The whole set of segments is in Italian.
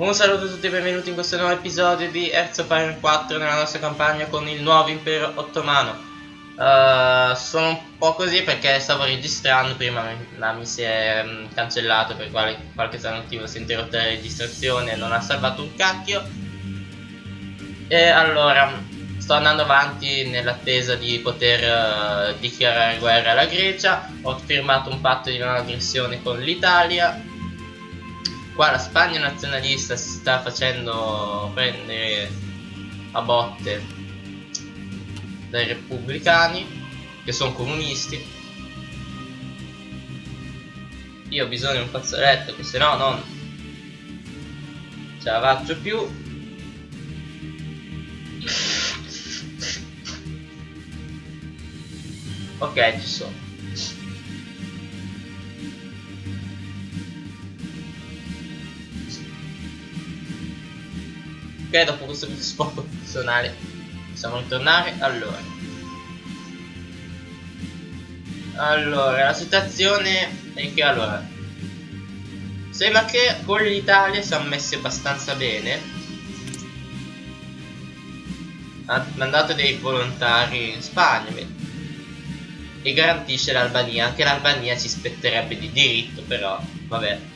Un saluto a tutti e benvenuti in questo nuovo episodio di Hearts of Iron 4 nella nostra campagna con il nuovo impero ottomano. Sono un po' così perché stavo registrando, prima mi si è cancellato per qualche motivo, si è interrotta la registrazione e non ha salvato un cacchio. E allora sto andando avanti nell'attesa di poter dichiarare guerra alla Grecia. Ho firmato un patto di non aggressione con l'Italia. Qua la Spagna nazionalista si sta facendo prendere a botte dai repubblicani, che sono comunisti. Io ho bisogno di un fazzoletto, che se no non ce la faccio più. Ok, ci sono. Ok, dopo questo spot professionale possiamo ritornare. Allora, la situazione è che sembra che con l'Italia siamo messi abbastanza bene. Ha mandato dei volontari in Spagna e garantisce l'Albania. Anche l'Albania ci spetterebbe di diritto, però vabbè.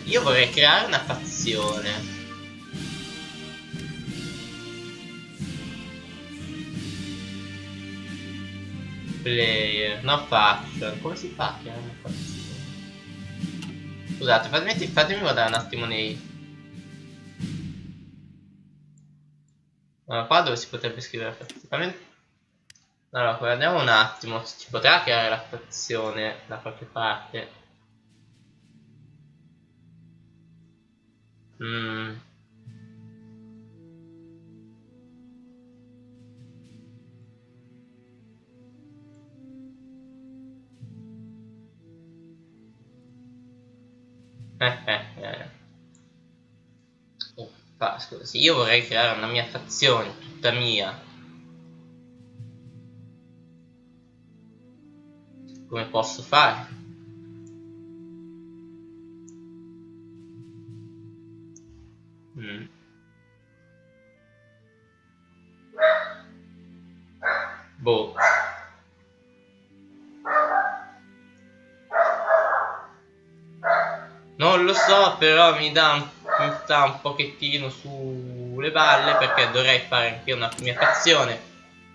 Io vorrei creare una fazione. Player, no faction. Come si fa a creare una fazione? Scusate, fatemi guardare un attimo nei... qua dove si potrebbe scrivere fazione. Allora, guardiamo un attimo, ci potrà creare la fazione da qualche parte. Scusi, io vorrei creare una mia fazione, tutta mia. Come posso fare? Boh. Non lo so, però mi sta un pochettino sulle balle, perché dovrei fare anche una mia fazione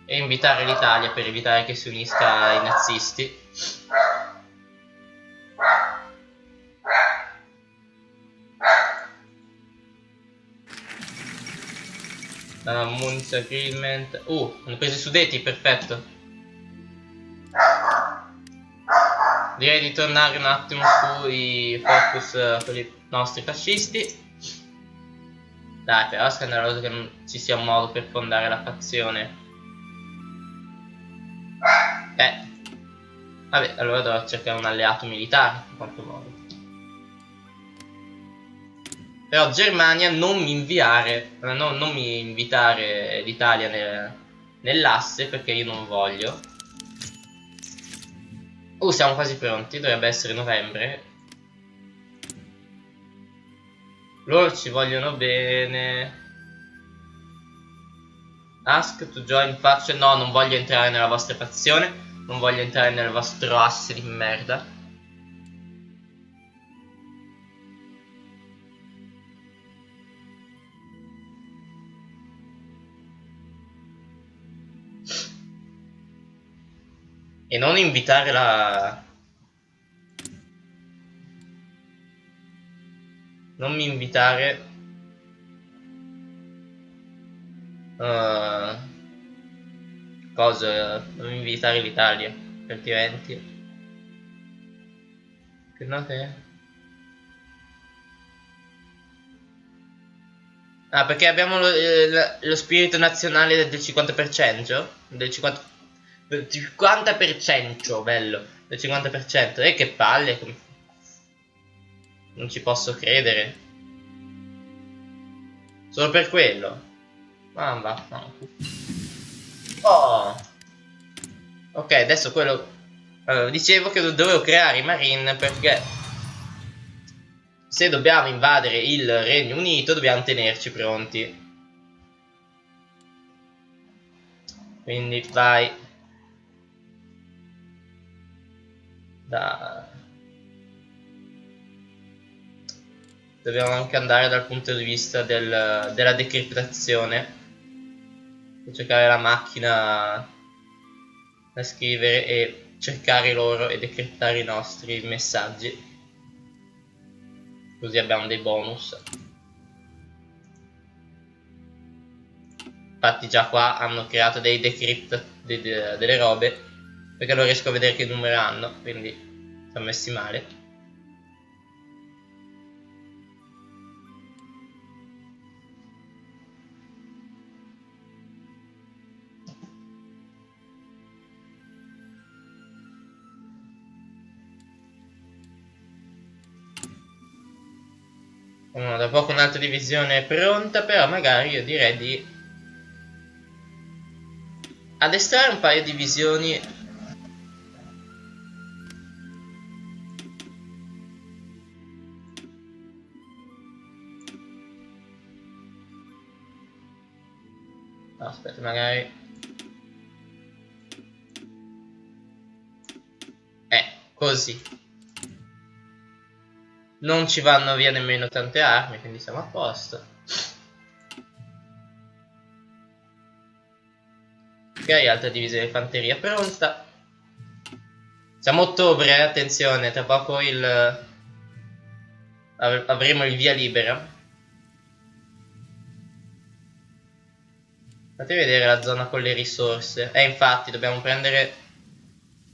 e invitare l'Italia per evitare che si unisca ai nazisti. Munich Agreement. Hanno preso i Sudeti, perfetto. Direi di tornare un attimo sui focus con i nostri fascisti. Dai, però è scandaloso che non ci sia un modo per fondare la fazione. Vabbè, allora dovrò cercare un alleato militare, in qualche modo. Però Germania non mi invitare l'Italia nell'asse, perché io non voglio. Siamo quasi pronti, dovrebbe essere novembre. Loro ci vogliono bene. Ask to join faction. No, non voglio entrare nella vostra fazione. Non voglio entrare nel vostro asse di merda. E non invitare non mi invitare non invitare l'Italia, altrimenti che note? Perché abbiamo lo spirito nazionale del 50%? Del 50%, bello, del 50%. E che palle, non ci posso credere. Solo per quello. Va. Oh. Ok, adesso quello Dicevo che dovevo creare i Marine perché se dobbiamo invadere il Regno Unito dobbiamo tenerci pronti. Quindi vai. Dobbiamo anche andare dal punto di vista della decriptazione. Cercare la macchina da scrivere e cercare loro e decriptare i nostri messaggi. Così abbiamo dei bonus. Infatti già qua hanno creato dei decrypt delle robe, perché non riesco a vedere che numero hanno, quindi sono messi male. Da poco un'altra divisione è pronta, però magari io direi di addestrare un paio di divisioni. No, aspetta, magari così non ci vanno via nemmeno tante armi, quindi siamo a posto. Ok, altra divisione di fanteria pronta. Siamo a ottobre, attenzione, tra poco avremo il via libera. Fate vedere la zona con le risorse. Infatti dobbiamo prendere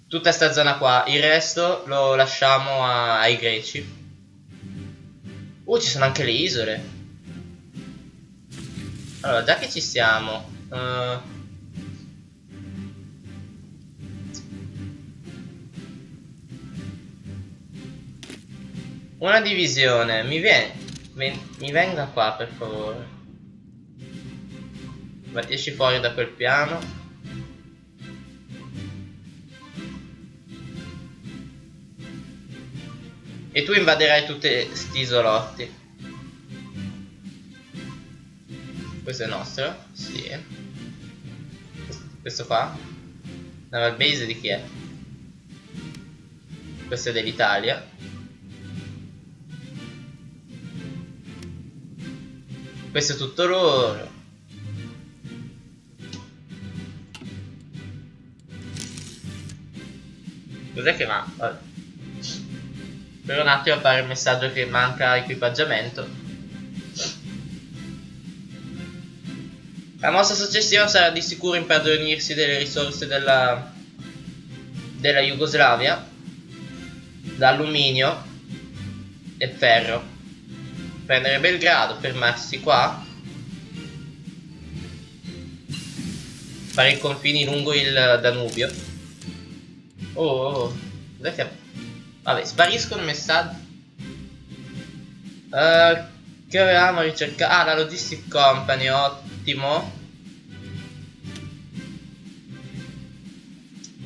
tutta sta zona qua, il resto lo lasciamo ai greci. Ci sono anche le isole. Allora, già che ci siamo, una divisione, mi venga qua per favore. Esci fuori da quel piano. E tu invaderai tutti sti isolotti. Questo è nostro? Sì. Questo qua? Naval base di chi è? Questo è dell'Italia. Questo è tutto loro. Cos'è che manca? Per un attimo appare il messaggio che manca equipaggiamento. La mossa successiva sarà di sicuro impadronirsi delle risorse della Jugoslavia, d'alluminio e ferro. Prendere Belgrado, fermarsi qua, fare i confini lungo il Danubio. Cos'è che... Vabbè, spariscono i messaggi. Che avevamo ricercato? La Logistic Company, ottimo.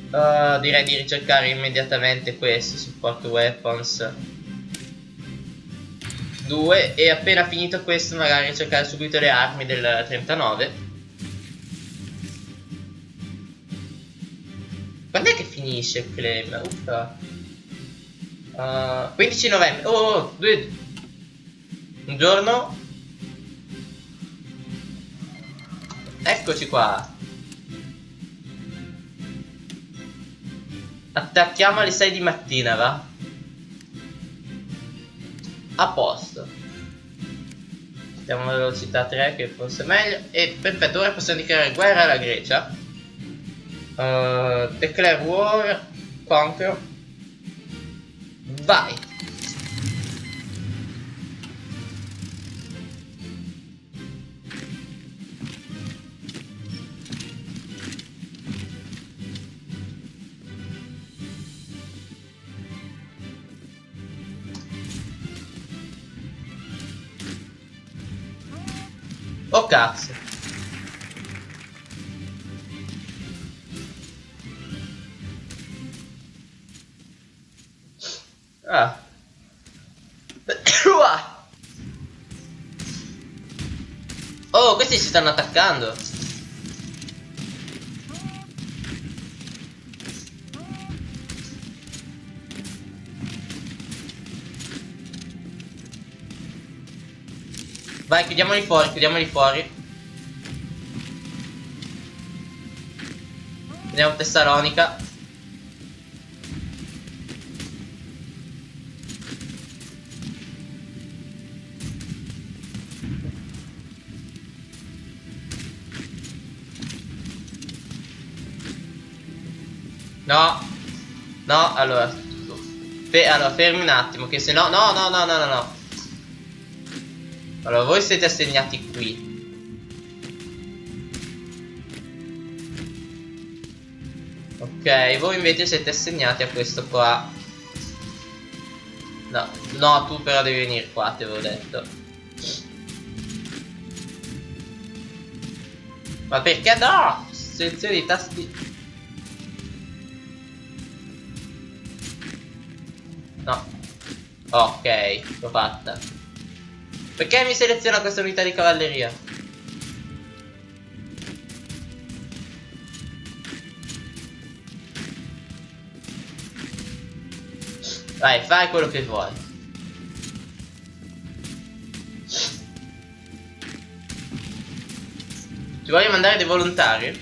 Direi di ricercare immediatamente questo, Support Weapons 2, e appena finito questo magari ricercare subito le armi del 39. Quando è che finisce il claim? Uffa. 15 novembre. Un giorno. Eccoci qua. Attacchiamo alle 6 di mattina, va? A posto. Mettiamo la velocità 3 che forse è meglio. E perfetto, ora possiamo dichiarare guerra alla Grecia. Declare war. Conquer. Vai. Oh cazzo. Ah. Oh, questi si stanno attaccando. Vai, chiudiamoli fuori, chiudiamoli fuori. Vediamo Tessalonica. No. No, allora. Allora, fermi un attimo, che se no... No, no, no, no, no, no. Allora, voi siete assegnati qui. Ok, voi invece siete assegnati a questo qua. No, no, tu però devi venire qua, te l'avevo detto. Ma perché no? Selezione i tasti. No. Ok, l'ho fatta. Perché mi seleziona questa unità di cavalleria? Vai, fai quello che vuoi. Ti voglio mandare dei volontari?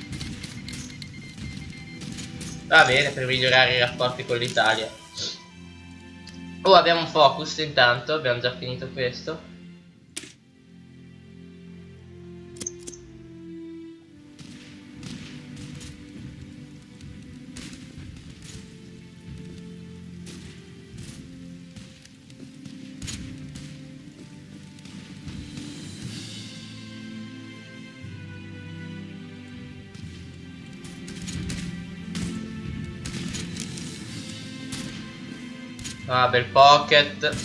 Va bene, per migliorare i rapporti con l'Italia. Oh, abbiamo un focus intanto, abbiamo già finito questo. Ah, bel pocket.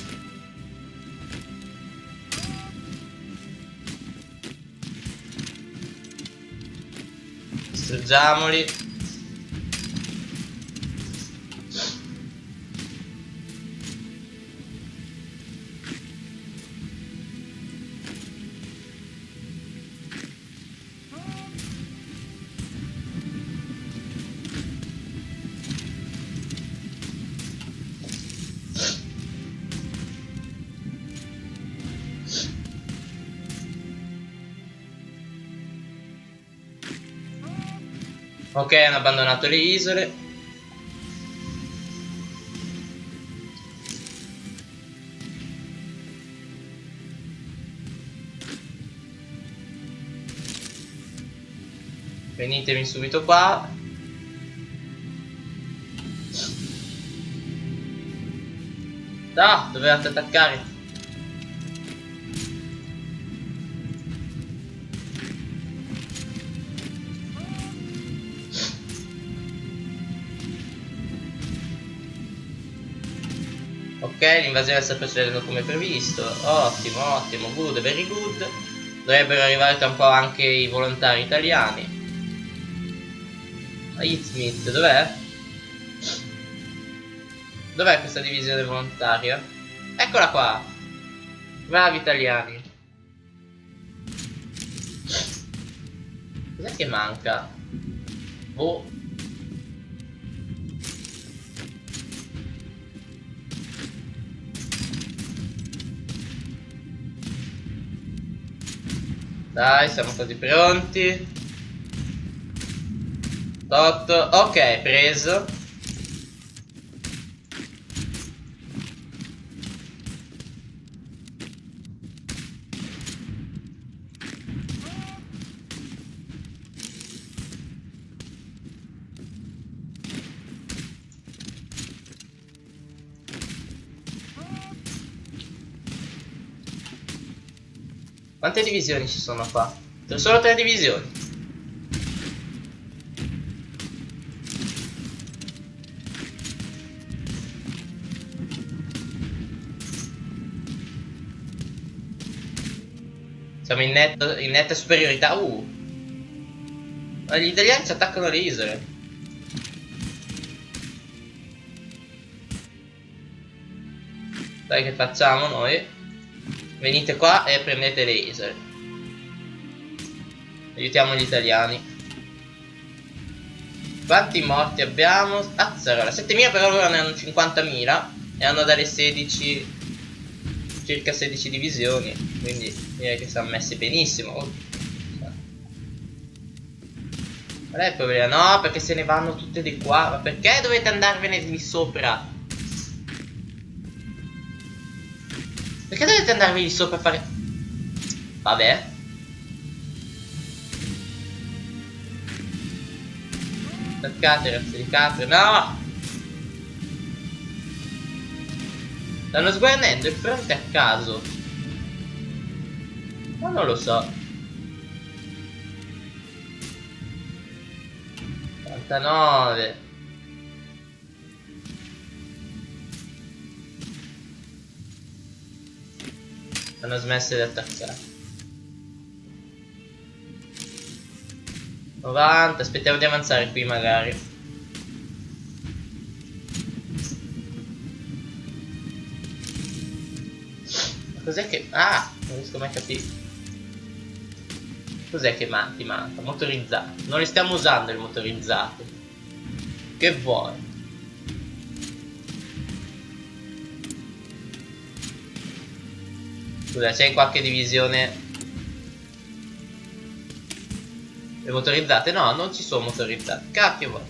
Distruggiamoli. Ok, hanno abbandonato le isole. Venitemi subito qua. Ah, dovevate attaccare. Ok, l'invasione sta procedendo come previsto. Ottimo, ottimo, good, very good. Dovrebbero arrivare tra un po' anche i volontari italiani. Smith, dov'è? Dov'è questa divisione volontaria? Eccola qua! Bravi italiani! Cos'è che manca? Boh. Dai, siamo quasi pronti. 8. Ok, preso. Quante divisioni ci sono qua? Solo 3 divisioni. Siamo in netta superiorità. Ma gli italiani ci attaccano le isole. Sai che facciamo noi? Venite qua e prendete le isole. Aiutiamo gli italiani. Quanti morti abbiamo? Azzarola, 7.000, però loro ne hanno 50.000 e hanno dalle 16, circa 16 divisioni, quindi direi che sono messi benissimo. Qual è il problema? No, perché se ne vanno tutte di qua. Ma perché dovete andarvene di sopra? Perché dovete andarvi di sopra a fare... Vabbè. Attaccate, razze di capre. No! Stanno sguarnendo il fronte a caso. Ma non lo so. 49. Hanno smesso di attaccare. 90. Aspettiamo di avanzare qui magari. Cos'è che... Ah! Non riesco mai a capire. Cos'è che ti manca? Motorizzato. Non li stiamo usando il motorizzato. Che vuoi? Scusa, c'è qualche divisione... Le motorizzate? No, non ci sono motorizzate. Cacchio vuoi?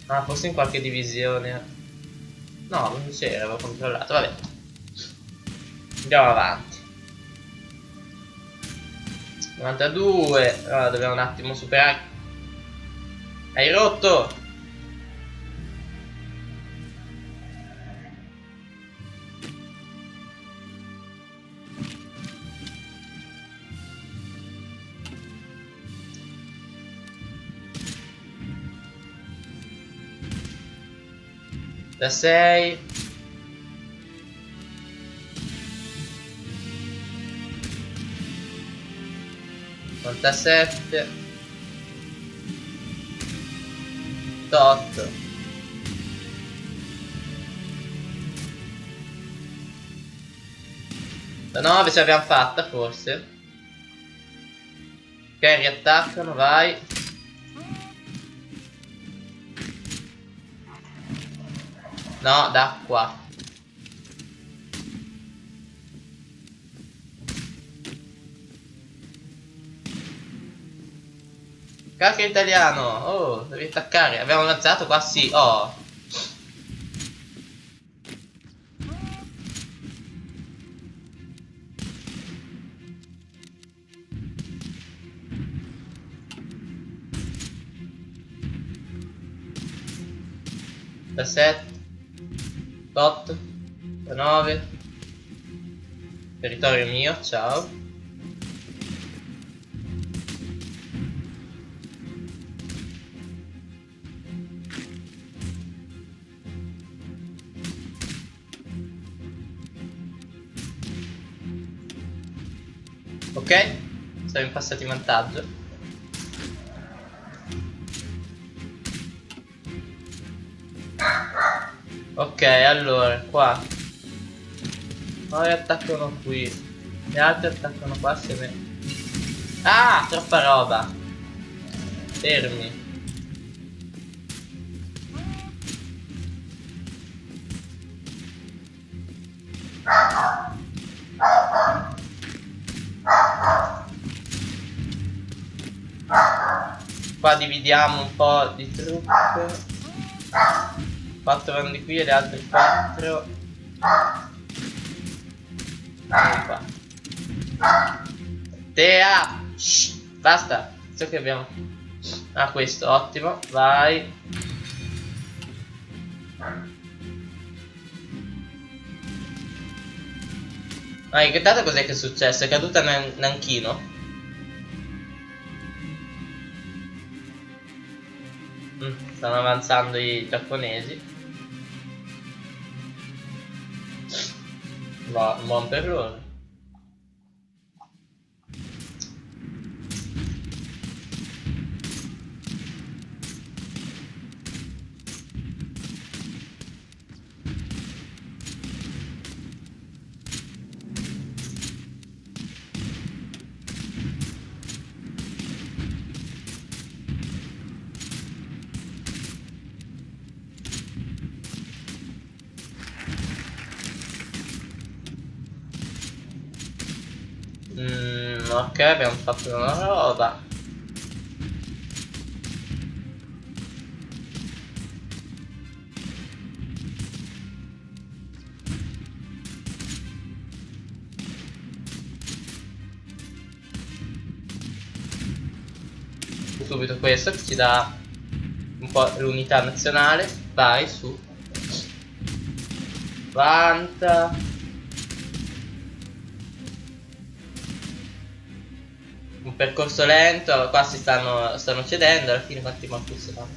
Ah, forse in qualche divisione... No, non c'era, avevo controllato, vabbè. Andiamo avanti. 92. Allora, dobbiamo un attimo superare. Hai rotto! Da 6. Da 7. 8. Da 9 ce l'abbiamo fatta forse. Ok, riattaccano, vai. No, da qua. Cacchio italiano. Oh, devi attaccare. Abbiamo avanzato qua? Sì. Oh. Da 7. 8. Da 9. Territorio mio, ciao. Ok, siamo in passati in vantaggio. Ok, allora, qua. Poi attaccano qui. Gli altri attaccano qua assieme. Ah, troppa roba. Fermi. Qua dividiamo un po' di truppe. 4 vanno di qui e le altre 4 qua. Tea! Shh, basta. So che abbiamo. Ah, questo, ottimo. Vai. Ah, in realtà cos'è che è successo? È caduta Nanchino? Stanno avanzando i giapponesi. Va, buon per loro. Ok, abbiamo fatto una roba. Subito questo che ci dà un po' l'unità nazionale. Vai su. 90. Un percorso lento, qua stanno cedendo, alla fine quanti morti sono?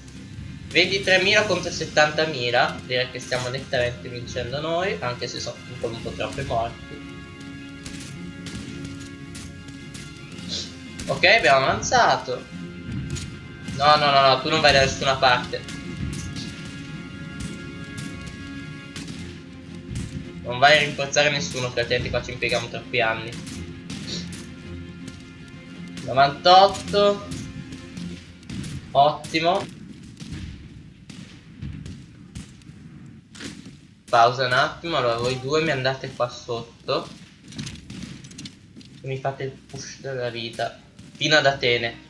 23.000 contro 70.000, direi che stiamo nettamente vincendo noi, anche se sono un po' troppi morti. Ok, abbiamo avanzato. No, tu non vai da nessuna parte. Non vai a rinforzare nessuno, fratelli, qua ci impieghiamo troppi anni. 98. Ottimo. Pausa un attimo, allora voi due mi andate qua sotto. Mi fate il push della vita. Fino ad Atene.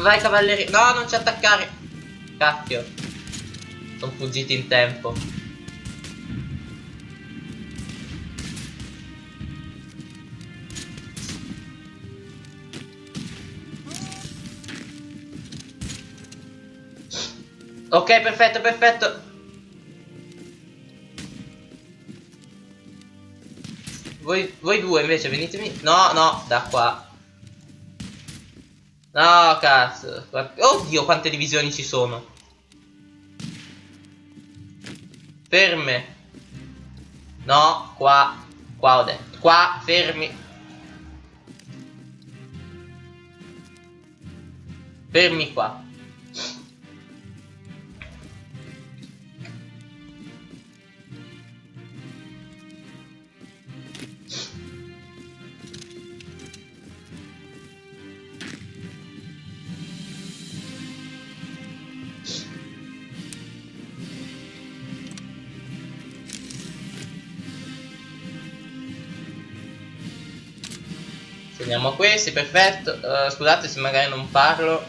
Vai cavalleria. No, non ci attaccare. Cacchio. Sono fuggiti in tempo. Ok, perfetto, perfetto. Voi due invece venitemi. No, da qua. No, cazzo. Oddio, quante divisioni ci sono. Ferme. No, qua. Qua ho detto. Qua, fermi. Fermi qua. Segniamo questi, perfetto. Scusate se magari non parlo.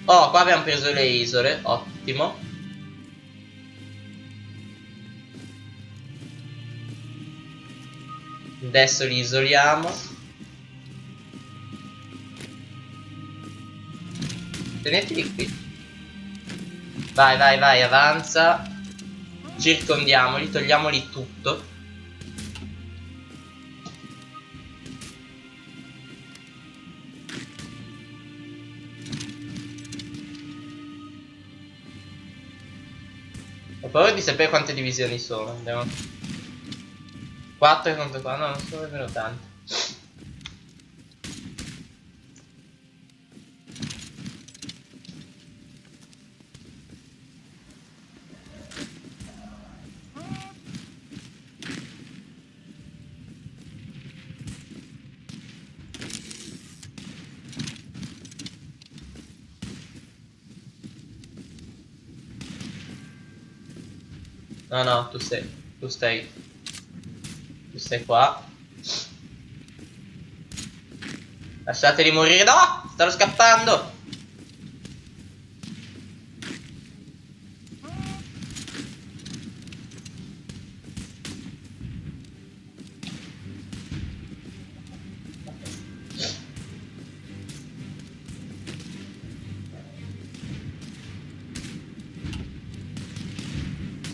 Oh, qua abbiamo preso le isole, ottimo. Adesso li isoliamo. Tenetevi qui. Vai, avanza. Circondiamoli, togliamoli tutto. Ho paura di sapere quante divisioni sono. Andiamo. 4 contro 4, no, non sono nemmeno tanti. No, tu stai qua. Lasciateli morire. No! Stanno scappando.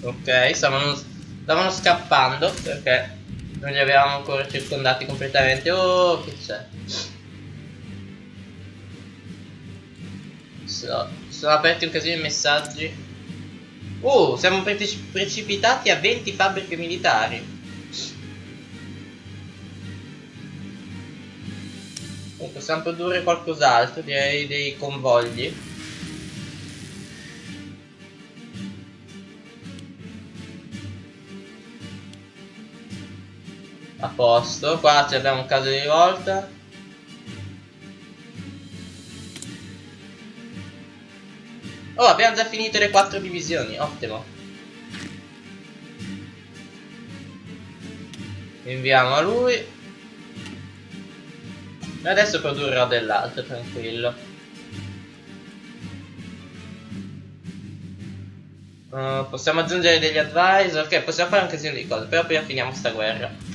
Ok, stavano scappando perché non li avevamo ancora circondati completamente. Oh, che c'è? Sono aperti un casino di messaggi. Siamo precipitati a 20 fabbriche militari. Possiamo produrre qualcos'altro, direi dei convogli. A posto. Qua abbiamo un caso di rivolta. Oh, abbiamo già finito le 4 divisioni, ottimo. Inviamo a lui. E adesso produrrò dell'altro, tranquillo. Possiamo aggiungere degli advisor. Ok, possiamo fare un casino di cose, però prima finiamo sta guerra.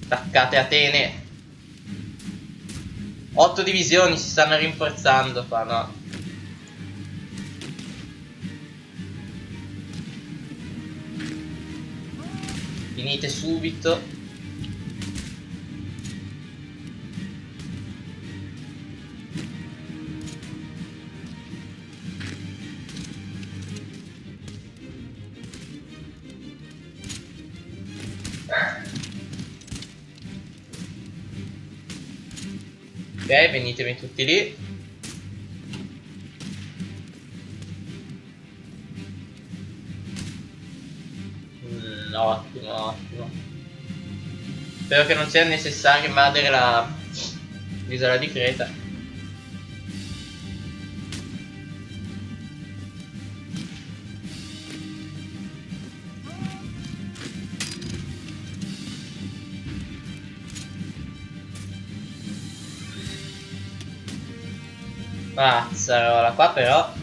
Attaccate Atene. 8 divisioni si stanno rinforzando qua, no? Finite subito. Ok, venitemi tutti lì. Ottimo, ottimo. Spero che non sia necessario invadere l'isola di Creta. Mazzarola, qua però.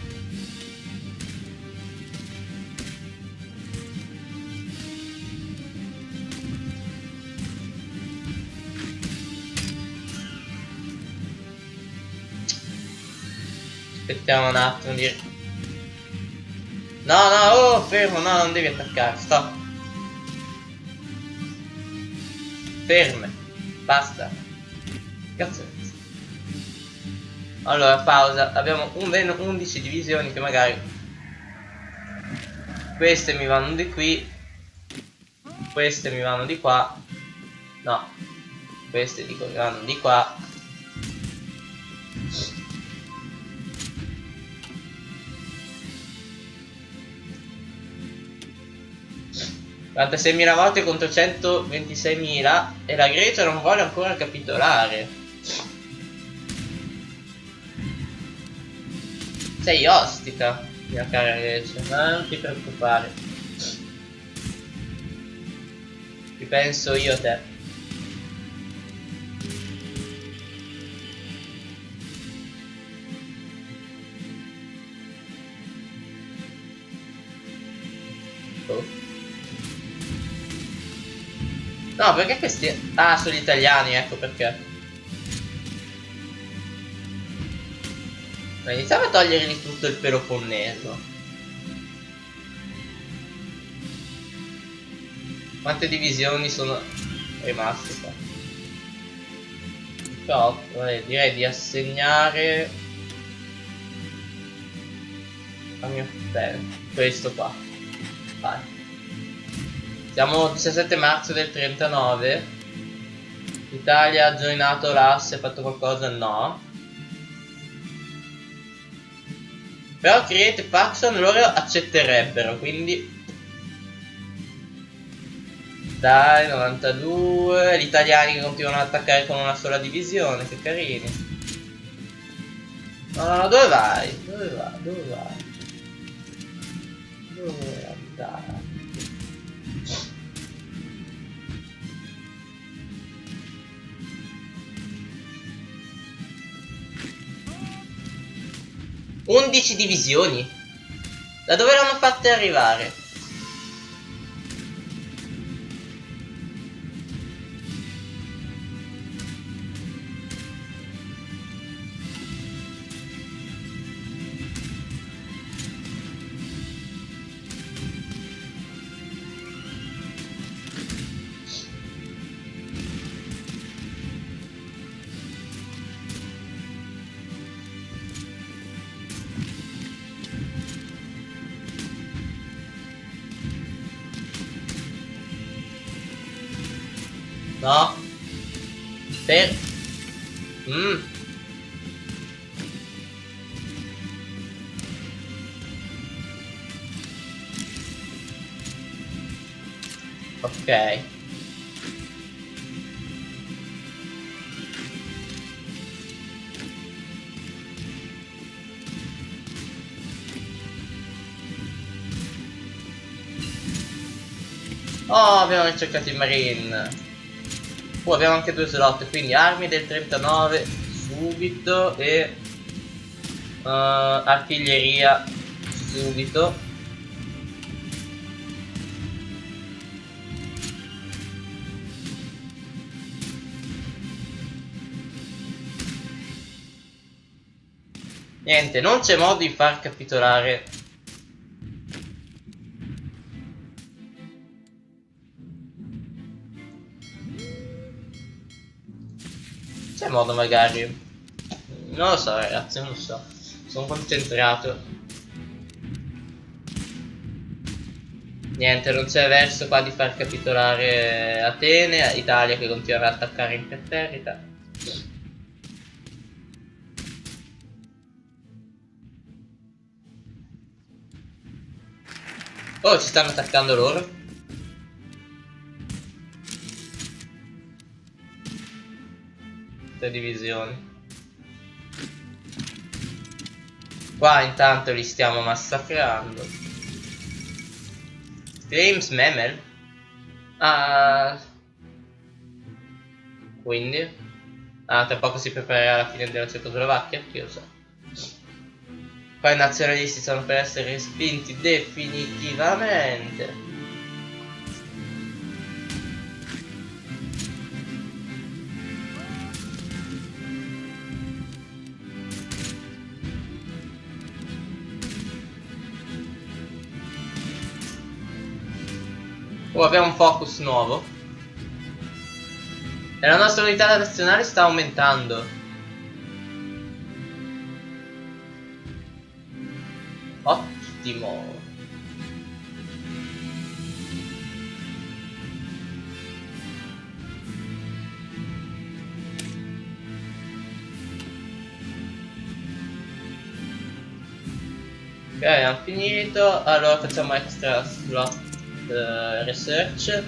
Aspettiamo un attimo di... No, no, oh, fermo, no, non devi attaccare, stop. Ferme, basta. Cazzo. Allora, pausa, abbiamo ben 11 divisioni che magari... Queste mi vanno di qui. Queste mi vanno di qua. No. Queste dico mi vanno di qua. $46.000 morti contro 126.000 e la Grecia non vuole ancora capitolare. Sei ostica, mia cara Grecia, ma non ti preoccupare. Ci penso io a te. Oh. No, perché questi... Ah, sono gli italiani, ecco perché. Ma iniziamo a togliergli tutto il Peloponneso. Quante divisioni sono rimaste qua? 8, direi di assegnare a mio fratello questo qua. Vai. Siamo 17 marzo del 39. L'Italia ha joinato l'asse, ha fatto qualcosa? No. Però Create Faction loro accetterebbero, quindi... Dai, 92. Gli italiani che continuano ad attaccare con una sola divisione, che carini. No, no, dove vai? Dove vai? Dove vai? Dove vuoi andare? «11 divisioni? Da dove l'hanno fatte arrivare?» No? Per... Ok. Oh, abbiamo ricercato i Marine. Abbiamo anche 2 slot, quindi armi del 39 subito e artiglieria subito. Niente, non c'è modo di far capitolare. C'è modo magari. Non lo so ragazzi, non lo so. Sono concentrato. Niente, non c'è verso qua di far capitolare Atene, Italia che continua ad attaccare imperterrita. Oh, ci stanno attaccando loro. Le divisioni. Qua intanto li stiamo massacrando. James Memel? Ah. Quindi? Ah, tra poco si preparerà la fine della Cecoslovacchia? Chi lo sa. Qua i nazionalisti stanno per essere respinti definitivamente. Oh, abbiamo un focus nuovo. E la nostra unità nazionale sta aumentando. Ottimo. Ok, abbiamo finito. Allora facciamo extra slot research.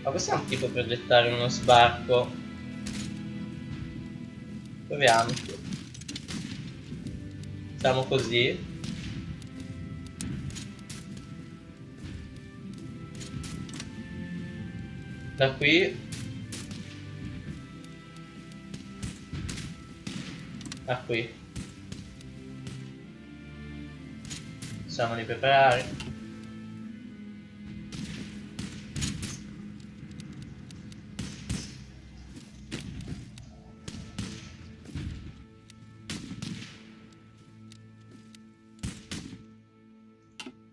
Ma possiamo tipo progettare uno sbarco? Proviamo. Facciamo così. Da qui a qui. Possiamo di preparare.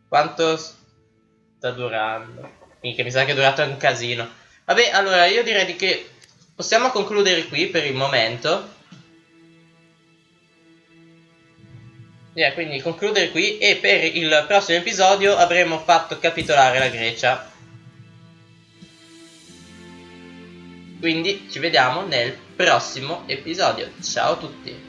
Quanto sta durando? Minchia, mi sa che è durato un casino. Vabbè, allora io direi che possiamo concludere qui per il momento. Quindi concludere qui e per il prossimo episodio avremo fatto capitolare la Grecia. Quindi ci vediamo nel prossimo episodio. Ciao a tutti.